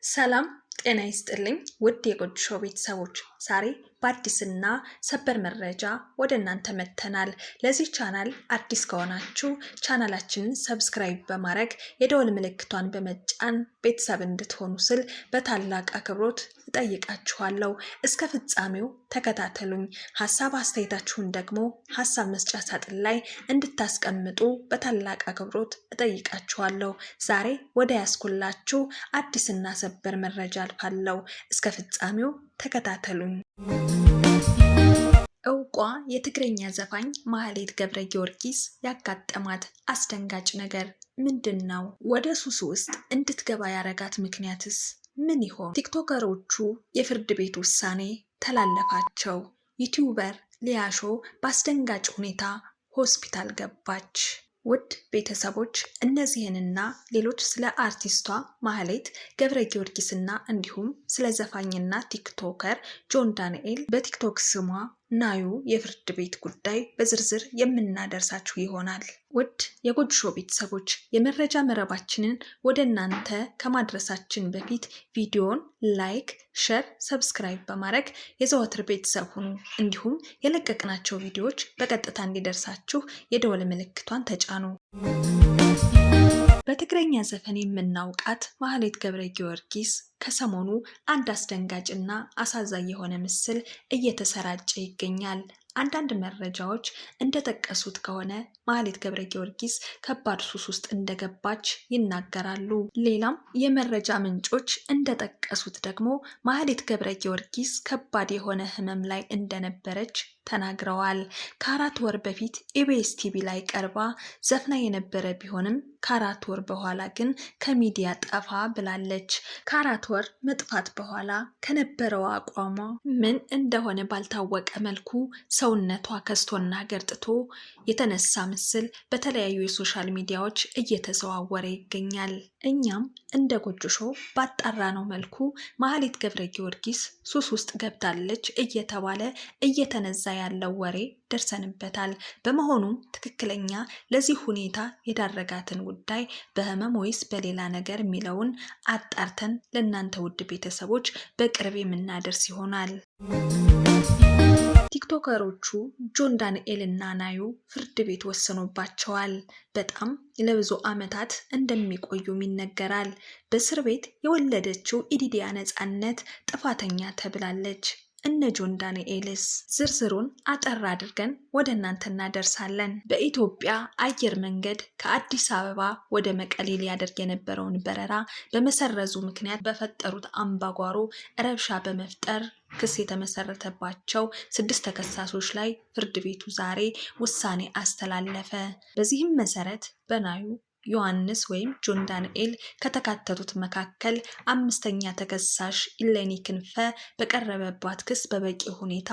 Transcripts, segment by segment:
ሰላም ጤና ይስጥልኝ ውድ የጎጆ ሾው ቤተሰቦች፣ ዛሬ በአዲስና ሰበር መረጃ ወደ እናንተ መጥተናል። ለዚህ ቻናል አዲስ ከሆናችሁ ቻናላችንን ሰብስክራይብ በማድረግ የደወል ምልክቷን በመጫን ቤተሰብ እንድትሆኑ ስል በታላቅ አክብሮት እጠይቃችኋለሁ። እስከ ፍጻሜው ተከታተሉኝ። ሀሳብ አስተያየታችሁን ደግሞ ሀሳብ መስጫ ሳጥን ላይ እንድታስቀምጡ በታላቅ አክብሮት እጠይቃችኋለሁ። ዛሬ ወደ ያስኩላችሁ አዲስና ሰበር መረጃ አልፋለሁ። እስከ ፍጻሜው ተከታተሉኝ። እውቋ የትግረኛ ዘፋኝ ማህሌት ገብረ ጊዮርጊስ ያጋጠማት አስደንጋጭ ነገር ምንድን ነው? ወደ ሱስ ውስጥ እንድትገባ ያረጋት ምክንያትስ ምን ይሆን? ቲክቶከሮቹ የፍርድ ቤት ውሳኔ ተላለፋቸው። ዩቲዩበር ሊያሾ በአስደንጋጭ ሁኔታ ሆስፒታል ገባች። ውድ ቤተሰቦች እነዚህንና ሌሎች ስለ አርቲስቷ ማህሌት ገብረ ጊዮርጊስና እንዲሁም ስለ ዘፋኝና ቲክቶከር ጆን ዳንኤል በቲክቶክ ስሟ ናዩ የፍርድ ቤት ጉዳይ በዝርዝር የምናደርሳችሁ ይሆናል። ውድ የጎጆ ሾው ቤተሰቦች የመረጃ መረባችንን ወደ እናንተ ከማድረሳችን በፊት ቪዲዮን ላይክ፣ ሼር፣ ሰብስክራይብ በማድረግ የዘወትር ቤተሰብ ሁኑ። እንዲሁም የለቀቅናቸው ቪዲዮዎች በቀጥታ እንዲደርሳችሁ የደወል ምልክቷን ተጫኑ። በትግረኛ ዘፈን የምናውቃት ማህሌት ገብረ ጊዮርጊስ ከሰሞኑ አንድ አስደንጋጭና አሳዛኝ የሆነ ምስል እየተሰራጨ ይገኛል። አንዳንድ መረጃዎች እንደጠቀሱት ከሆነ ማህሌት ገብረ ጊዮርጊስ ከባድ ሱስ ውስጥ እንደገባች ይናገራሉ። ሌላም የመረጃ ምንጮች እንደጠቀሱት ደግሞ ማህሌት ገብረ ጊዮርጊስ ከባድ የሆነ ሕመም ላይ እንደነበረች ተናግረዋል። ከ4 ወር በፊት ኢቢኤስ ቲቪ ላይ ቀርባ ዘፍና የነበረ ቢሆንም ከ4 ወር በኋላ ግን ከሚዲያ ጠፋ ብላለች። ከ4 ወር መጥፋት በኋላ ከነበረው አቋሟ ምን እንደሆነ ባልታወቀ መልኩ ሰውነቷ ከስቶና ገርጥቶ የተነሳ ምስል በተለያዩ የሶሻል ሚዲያዎች እየተዘዋወረ ይገኛል። እኛም እንደ ጎጆ ሾው ባጣራነው መልኩ ማህሌት ገብረ ጊዮርጊስ ሱስ ውስጥ ገብታለች እየተባለ እየተነዛ ያለው ወሬ ደርሰንበታል። በመሆኑም ትክክለኛ ለዚህ ሁኔታ የዳረጋትን ጉዳይ በህመም ወይስ በሌላ ነገር የሚለውን አጣርተን ለእናንተ ውድ ቤተሰቦች በቅርብ የምናደርስ ይሆናል። ቲክቶከሮቹ ጆን ዳንኤል እና ናዩ ፍርድ ቤት ወስኖባቸዋል። በጣም ለብዙ ዓመታት እንደሚቆዩም ይነገራል። በእስር ቤት የወለደችው ኢዲዲያ ነፃነት ጥፋተኛ ተብላለች። እነ ጆን ዳንኤልስ? ዝርዝሩን አጠር አድርገን ወደ እናንተ እናደርሳለን። በኢትዮጵያ አየር መንገድ ከአዲስ አበባ ወደ መቀሌ ሊያደርግ የነበረውን በረራ በመሰረዙ ምክንያት በፈጠሩት አምባጓሮ ረብሻ በመፍጠር ክስ የተመሰረተባቸው 6 ተከሳሾች ላይ ፍርድ ቤቱ ዛሬ ውሳኔ አስተላለፈ። በዚህም መሰረት በናዩ ዮሐንስ ወይም ጆን ዳንኤል ከተካተቱት መካከል 5ኛ ተከሳሽ ኢሌኒ ክንፈ በቀረበባት ክስ በበቂ ሁኔታ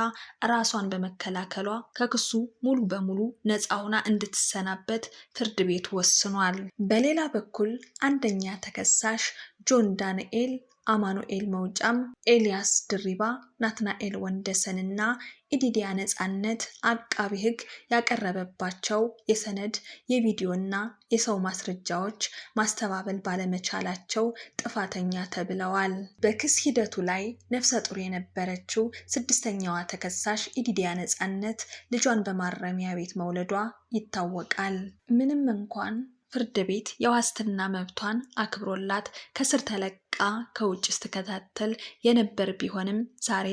ራሷን በመከላከሏ ከክሱ ሙሉ በሙሉ ነፃ ሆና እንድትሰናበት ፍርድ ቤቱ ወስኗል። በሌላ በኩል 1ኛ ተከሳሽ ጆን ዳንኤል አማኑኤል መውጫም፣ ኤልያስ ድሪባ፣ ናትናኤል ወንደሰን እና ኢዲዲያ ነፃነት አቃቢ ሕግ ያቀረበባቸው የሰነድ የቪዲዮ እና የሰው ማስረጃዎች ማስተባበል ባለመቻላቸው ጥፋተኛ ተብለዋል። በክስ ሂደቱ ላይ ነፍሰ ጡር የነበረችው 6ኛዋ ተከሳሽ ኢዲዲያ ነፃነት ልጇን በማረሚያ ቤት መውለዷ ይታወቃል። ምንም እንኳን ፍርድ ቤት የዋስትና መብቷን አክብሮላት ከስር ተለቃ ከውጭ ስትከታተል የነበር ቢሆንም ዛሬ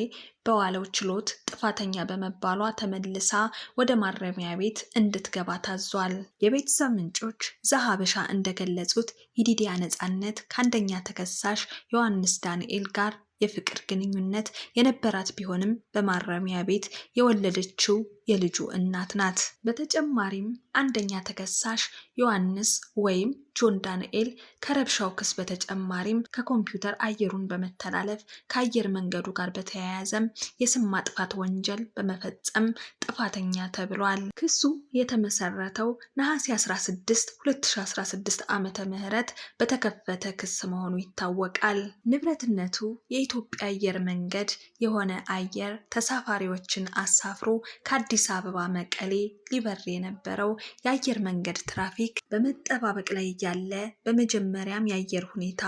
በዋለው ችሎት ጥፋተኛ በመባሏ ተመልሳ ወደ ማረሚያ ቤት እንድትገባ ታዟል። የቤተሰብ ምንጮች ዘሀበሻ እንደገለጹት ኢዲዲያ ነፃነት ከ1ኛ ተከሳሽ ዮሐንስ ዳንኤል ጋር የፍቅር ግንኙነት የነበራት ቢሆንም በማረሚያ ቤት የወለደችው የልጁ እናት ናት። በተጨማሪም 1ኛ ተከሳሽ ዮሐንስ ወይም ጆን ዳንኤል ከረብሻው ክስ በተጨማሪም ከኮምፒውተር አየሩን በመተላለፍ ከአየር መንገዱ ጋር በተያያዘም የስም ማጥፋት ወንጀል በመፈጸም ጥፋተኛ ተብሏል። ክሱ የተመሰረተው ነሐሴ 16 2016 ዓመተ ምህረት በተከፈተ ክስ መሆኑ ይታወቃል። ንብረትነቱ የኢትዮጵያ አየር መንገድ የሆነ አየር ተሳፋሪዎችን አሳፍሮ ከአዲስ አበባ መቀሌ ሊበር የነበረው የአየር መንገድ ትራፊክ በመጠባበቅ ላይ እያለ በመጀመሪያም የአየር ሁኔታ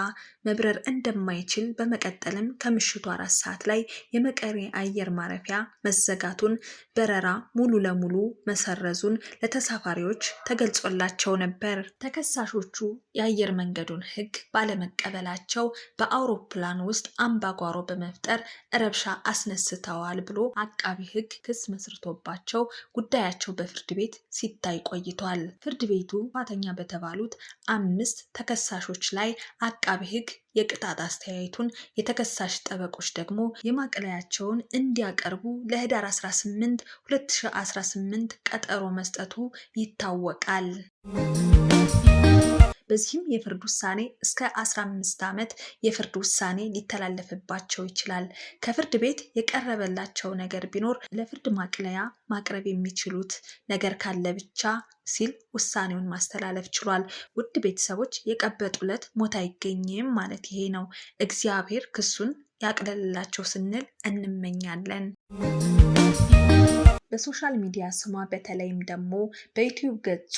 መብረር እንደማይችል በመቀጠልም ከምሽቱ 4 ሰዓት ላይ የመቀሌ አየር ማረፊያ መዘጋቱን በረራ ሙሉ ለሙሉ መሰረዙን ለተሳፋሪዎች ተገልጾላቸው ነበር። ተከሳሾቹ የአየር መንገዱን ሕግ ባለመቀበላቸው በአውሮፕላን ውስጥ አምባጓሮ በመፍጠር ረብሻ አስነስተዋል ብሎ አቃቢ ሕግ ክስ መስርቶባቸው ጉዳያቸው በፍርድ ቤት ሲታይ ቆይቷል። ፍርድ ቤቱ ጥፋተኛ በተባሉት 5 ተከሳሾች ላይ አቃቢ ሕግ የቅጣት አስተያየቱን የተከሳሽ ጠበቆች ደግሞ የማቅለያቸውን እንዲያቀርቡ ለህዳር 18 2018 ቀጠሮ መስጠቱ ይታወቃል። በዚህም የፍርድ ውሳኔ እስከ 15 ዓመት የፍርድ ውሳኔ ሊተላለፍባቸው ይችላል። ከፍርድ ቤት የቀረበላቸው ነገር ቢኖር ለፍርድ ማቅለያ ማቅረብ የሚችሉት ነገር ካለ ብቻ ሲል ውሳኔውን ማስተላለፍ ችሏል። ውድ ቤተሰቦች የቀበጡለት ሞት አይገኝም ማለት ይሄ ነው። እግዚአብሔር ክሱን ያቅለልላቸው ስንል እንመኛለን። በሶሻል ሚዲያ ስሟ በተለይም ደግሞ በዩቲዩብ ገጿ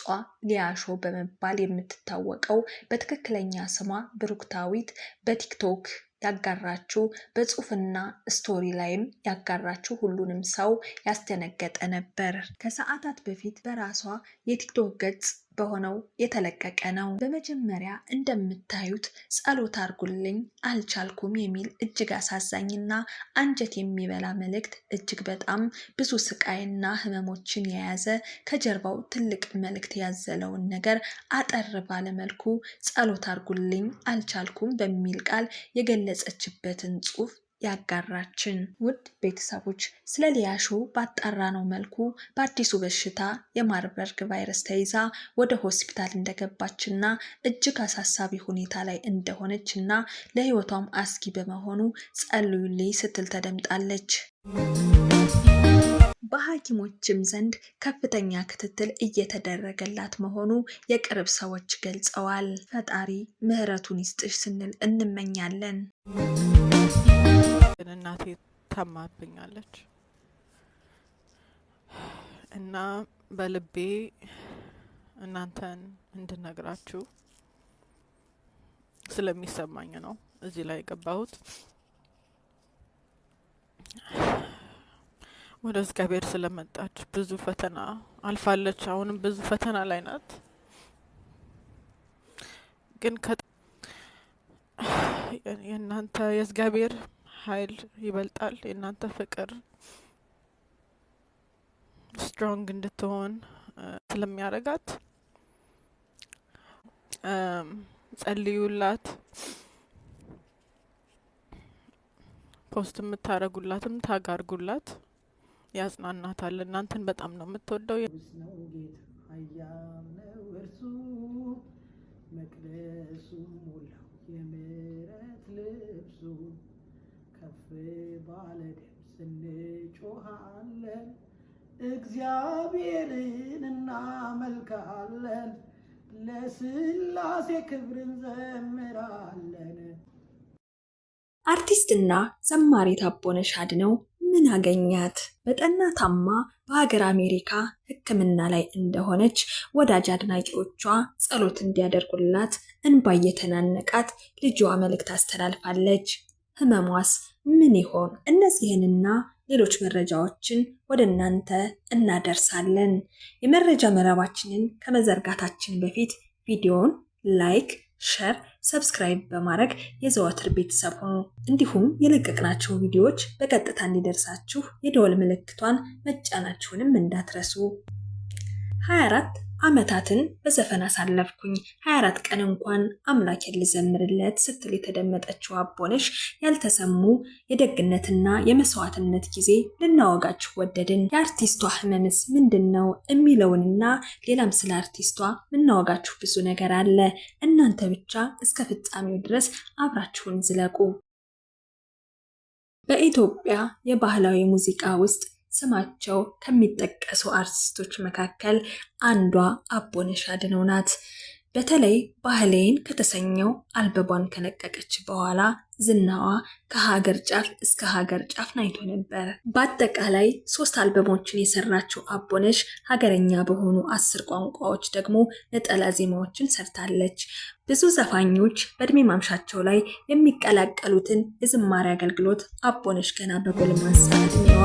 ሊያሾ በመባል የምትታወቀው በትክክለኛ ስሟ ብሩክታዊት በቲክቶክ ያጋራችው በጽሁፍና ስቶሪ ላይም ያጋራችው ሁሉንም ሰው ያስደነገጠ ነበር። ከሰዓታት በፊት በራሷ የቲክቶክ ገጽ በሆነው የተለቀቀ ነው። በመጀመሪያ እንደምታዩት ጸሎት አርጉልኝ አልቻልኩም የሚል እጅግ አሳዛኝና አንጀት የሚበላ መልእክት፣ እጅግ በጣም ብዙ ስቃይና ህመሞችን የያዘ ከጀርባው ትልቅ መልእክት ያዘለውን ነገር አጠር ባለመልኩ ጸሎት አርጉልኝ አልቻልኩም በሚል ቃል የገለጸችበትን ጽሑፍ ያጋራችን። ውድ ቤተሰቦች ስለ ሊያሾ ባጣራነው መልኩ በአዲሱ በሽታ የማርበርግ ቫይረስ ተይዛ ወደ ሆስፒታል እንደገባችና እጅግ አሳሳቢ ሁኔታ ላይ እንደሆነችና ለህይወቷም አስጊ በመሆኑ ጸልዩልኝ ስትል ተደምጣለች። በሐኪሞችም ዘንድ ከፍተኛ ክትትል እየተደረገላት መሆኑ የቅርብ ሰዎች ገልጸዋል። ፈጣሪ ምህረቱን ይስጥሽ ስንል እንመኛለን። እናቴ ታማብኛለች እና በልቤ እናንተን እንድነግራችሁ ስለሚሰማኝ ነው እዚህ ላይ የገባሁት። ወደ እግዚአብሔር ስለመጣች ብዙ ፈተና አልፋለች። አሁንም ብዙ ፈተና ላይ ናት። ግን የእናንተ የእግዚአብሔር ኃይል ይበልጣል። የእናንተ ፍቅር ስትሮንግ እንድትሆን ስለሚያደርጋት ጸልዩላት። ፖስት የምታረጉላትም ታጋርጉላት፣ ያጽናናታል። እናንተን በጣም ነው የምትወደው። መቅደሱ ሞላው የምሕረት ልብሱ ከፍ ባለ ድምፅ እንጮኻለን፣ እግዚአብሔርን እናመልካለን፣ ለስላሴ ክብርን ዘምራለን። አርቲስትና ዘማሪት አቦነሽ አድነው ምን አገኛት? በጠና ታማ በሀገር አሜሪካ ሕክምና ላይ እንደሆነች ወዳጅ አድናቂዎቿ ጸሎት እንዲያደርጉላት እንባ እየተናነቃት ልጇ መልእክት አስተላልፋለች። ህመሟስ ምን ይሆን? እነዚህንና ሌሎች መረጃዎችን ወደ እናንተ እናደርሳለን። የመረጃ መረባችንን ከመዘርጋታችን በፊት ቪዲዮውን ላይክ፣ ሼር፣ ሰብስክራይብ በማድረግ የዘወትር ቤተሰብ ሁኑ። እንዲሁም የለቀቅናቸው ቪዲዮዎች በቀጥታ እንዲደርሳችሁ የደወል ምልክቷን መጫናችሁንም እንዳትረሱ። 24 ዓመታትን በዘፈን አሳለፍኩኝ፣ 24 ቀን እንኳን አምላኬን ልዘምርለት ስትል የተደመጠችው አቦነሽ ያልተሰሙ የደግነትና የመስዋዕትነት ጊዜ ልናወጋችሁ ወደድን። የአርቲስቷ ህመምስ ምንድነው የሚለውንና ሌላም ስለ አርቲስቷ ልናወጋችሁ ብዙ ነገር አለ። እናንተ ብቻ እስከ ፍጻሜው ድረስ አብራችሁን ዝለቁ። በኢትዮጵያ የባህላዊ ሙዚቃ ውስጥ ስማቸው ከሚጠቀሱ አርቲስቶች መካከል አንዷ አቦነሽ አድነው ናት። በተለይ ባህሌን ከተሰኘው አልበሟን ከለቀቀች በኋላ ዝናዋ ከሀገር ጫፍ እስከ ሀገር ጫፍ ናይቶ ነበር። በአጠቃላይ 3 አልበሞችን የሰራችው አቦነሽ ሀገረኛ በሆኑ 10 ቋንቋዎች ደግሞ ነጠላ ዜማዎችን ሰርታለች። ብዙ ዘፋኞች በእድሜ ማምሻቸው ላይ የሚቀላቀሉትን የዝማሬ አገልግሎት አቦነሽ ገና በጎልማሳ እድሜዋ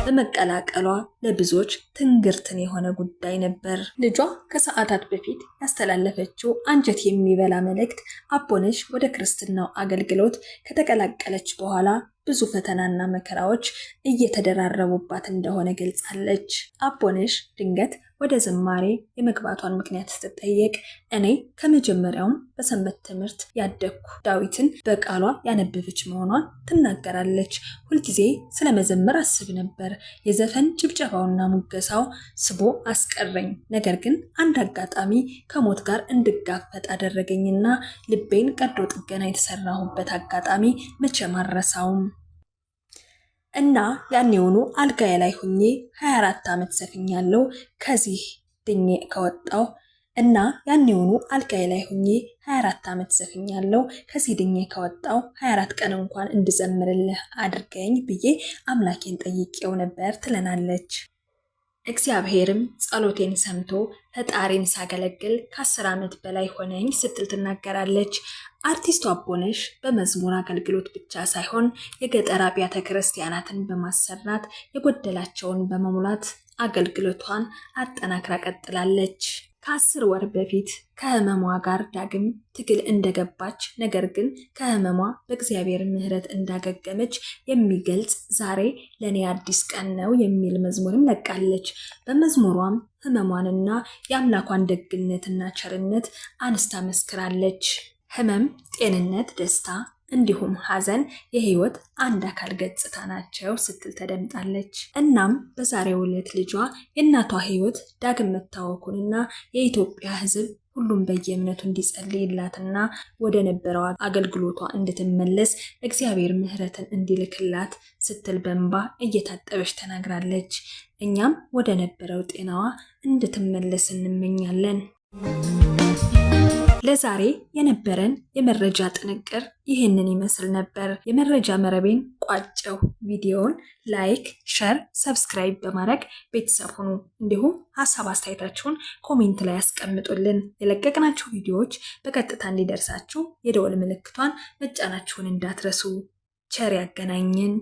በመቀላቀሏ ለብዙዎች ትንግርትን የሆነ ጉዳይ ነበር። ልጇ ከሰዓታት በፊት ያስተላለፈችው አንጀት የሚበላ መልእክት አቦነሽ ወደ ክርስትናው አገልግሎት ከተቀላቀለች በኋላ ብዙ ፈተናና መከራዎች እየተደራረቡባት እንደሆነ ገልጻለች። አቦነሽ ድንገት ወደ ዝማሬ የመግባቷን ምክንያት ስትጠየቅ እኔ ከመጀመሪያውም በሰንበት ትምህርት ያደግኩ ዳዊትን በቃሏ ያነበበች መሆኗን ትናገራለች። ሁልጊዜ ስለ መዘመር አስብ ነበር። የዘፈን ጭብጨባውና ሙገሳው ስቦ አስቀረኝ። ነገር ግን አንድ አጋጣሚ ከሞት ጋር እንድጋፈጥ አደረገኝና ልቤን ቀዶ ጥገና የተሰራሁበት አጋጣሚ መቼም አልረሳውም። እና ያኔውኑ አልጋዬ ላይ ሆኜ 24 ዓመት ዘፍኛለሁ። ከዚህ ድኜ ከወጣው 24 ቀን እንኳን እንድዘምርልህ አድርገኝ ብዬ አምላኬን ጠይቄው ነበር ትለናለች። እግዚአብሔርም ጸሎቴን ሰምቶ ፈጣሪን ሳገለግል ከ10 ዓመት በላይ ሆነኝ ስትል ትናገራለች። አርቲስቱ አቦነሽ በመዝሙር አገልግሎት ብቻ ሳይሆን የገጠር አብያተ ክርስቲያናትን በማሰራት የጎደላቸውን በመሙላት አገልግሎቷን አጠናክራ ቀጥላለች። ከ10 ወር በፊት ከህመሟ ጋር ዳግም ትግል እንደገባች ነገር ግን ከህመሟ በእግዚአብሔር ምሕረት እንዳገገመች የሚገልጽ ዛሬ ለኔ አዲስ ቀን ነው የሚል መዝሙርም ለቃለች። በመዝሙሯም ህመሟንና የአምላኳን ደግነትና ቸርነት አንስታ መስክራለች። ህመም፣ ጤንነት፣ ደስታ እንዲሁም ሐዘን የህይወት አንድ አካል ገጽታ ናቸው ስትል ተደምጣለች። እናም በዛሬው ዕለት ልጇ የእናቷ ህይወት ዳግም መታወኩንና የኢትዮጵያ ህዝብ ሁሉም በየእምነቱ እንዲጸልይላትና ወደ ነበረው አገልግሎቷ እንድትመለስ እግዚአብሔር ምሕረትን እንዲልክላት ስትል በእንባ እየታጠበች ተናግራለች። እኛም ወደ ነበረው ጤናዋ እንድትመለስ እንመኛለን። ለዛሬ የነበረን የመረጃ ጥንቅር ይህንን ይመስል ነበር። የመረጃ መረቤን ቋጨው። ቪዲዮውን ላይክ፣ ሸር፣ ሰብስክራይብ በማድረግ ቤተሰብ ሁኑ። እንዲሁም ሀሳብ አስተያየታችሁን ኮሜንት ላይ ያስቀምጡልን። የለቀቅናቸው ቪዲዮዎች በቀጥታ እንዲደርሳችሁ የደወል ምልክቷን መጫናችሁን እንዳትረሱ። ቸር ያገናኘን።